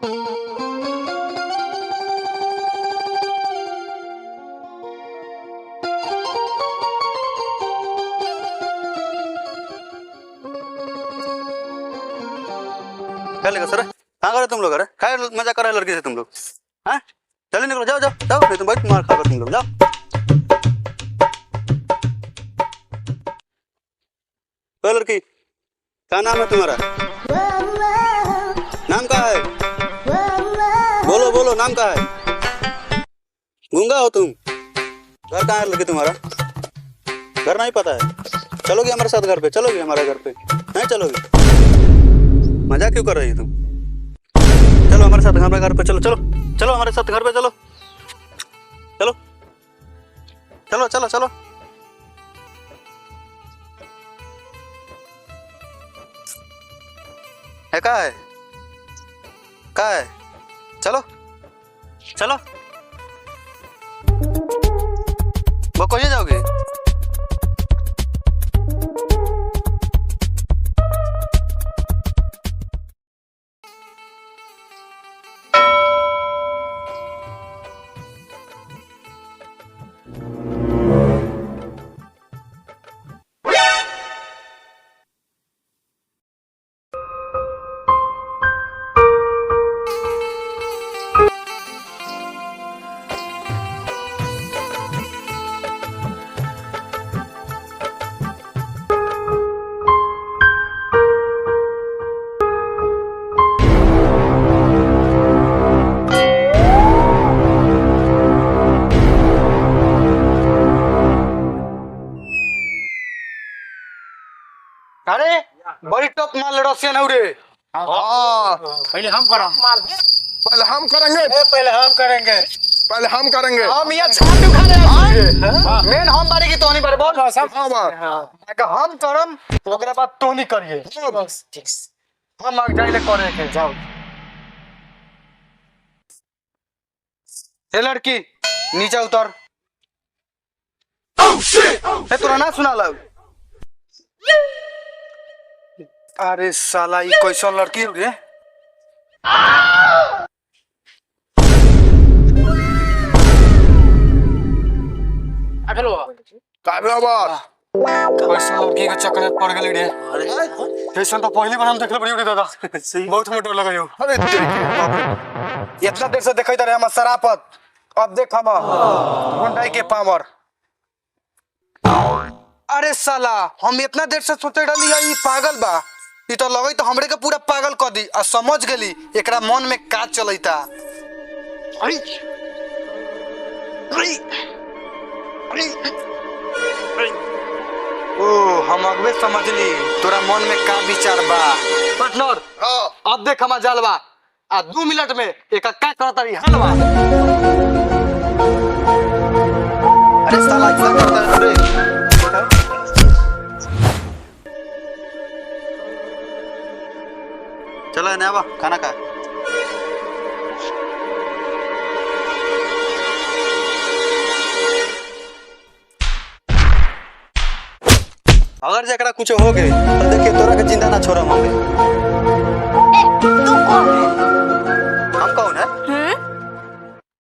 क्या लेगा सर? कहाँ कर रहे तुम लोग? अरे क्या मजा कर रहे लड़की से तुम लोग? हाँ चलो निकलो, जाओ जाओ जाओ, नहीं तुम बहुत मार खा कर तुम लोग, जाओ। तो लड़की क्या नाम है तुम्हारा? नाम क्या है? बोलो बोलो, नाम क्या है? गूंगा हो तुम? घर कहाँ है लड़की तुम्हारा? घर नहीं पता है? चलोगी हमारे साथ घर पे? चलोगी हमारे घर पे? नहीं चलोगी? मजाक क्यों कर रही है तुम? चलो हमारे साथ हमारे घर पे, चलो चलो चलो हमारे साथ घर पे, चलो चलो चलो चलो चलो। है क्या है? क्या है? चलो चलो। वो कहीं जाओगे? अरे बड़ी टॉप माल लड़ोसिया ना रे। पहले हम करेंगे। पहले हम करेंगे। पहले हम करेंगे। पहले हम करेंगे। हम यहाँ छाप उठा रहे हैं। मेन हम बारी की तो नहीं बारे बोल सब। हम करम तो ओकरा बाद तो नहीं करिए। हम आग जाइले करे के जाओ। ए लड़की नीचे उतर। ए तोरा ना सुना लग? अरे साला ये कैसा लड़की हो रे? कैसा लड़की के चक्कर में पड़ गई रे? कैसा तो पहली बार हम देखले बड़ी दादा। बहुत मोटर लगायो। अरे इतना देर से देखई रहे हम शराफत, अब देख हम गुंडाई के पावर। अरे साला हम इतना देर से सोचे रही ये पागल बा, ये तो लगे तो हमरे के पूरा पागल कर दी। आ समझ गेली एकरा मन में का चलता। अरे अरे अरे ओ हम अगवे समझ ली तोरा मन में का विचार बा। पार्टनर अब देख हम जालवा आ 2 मिनट में एक का करता रही हलवा। अरे साला क्या करता है रे? चलो नया खाना खा। अगर जरा कुछ हो गए तो देखिए तोरा के जिंदा ना छोड़म हमें। तू कौन है?